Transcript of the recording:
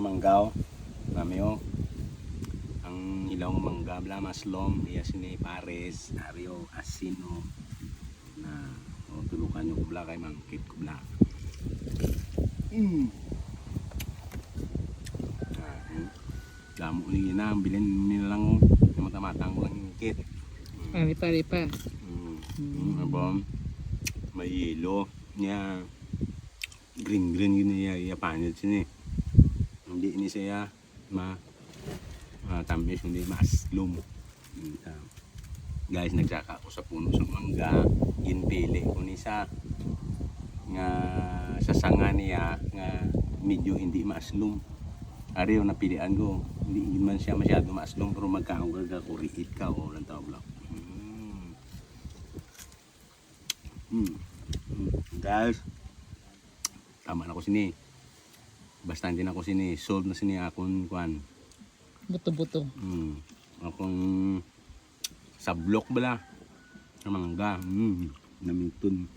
manggaw. Kami oh. Ang ilaw ng mangga, bla maslom, iya sini pares, ario, asino. Na tulukan nyo kubla kay mangkit kubla. Damo ni na, bilhin nila lang mata-matang ko lang ngkit. Lipa-lipa. Abang may yelo niya green yun niya panel sini. Hindi ini saya tamis hindi maslum. Guys, nagsaka ako sa puno sa mangga, ginpili ko ni sa nga sasanga niya nga medyo hindi maslum. Ari yung napilian ko, hindi man siya masyado maslum pero magkaong ka kuriit ka o lang tawag lang. Guys, tama na ako sini. Basta hindi na ako sini, solve na sini akong kuan. Buto-buto. Akong sa block bala. Sa mangga. Namitun.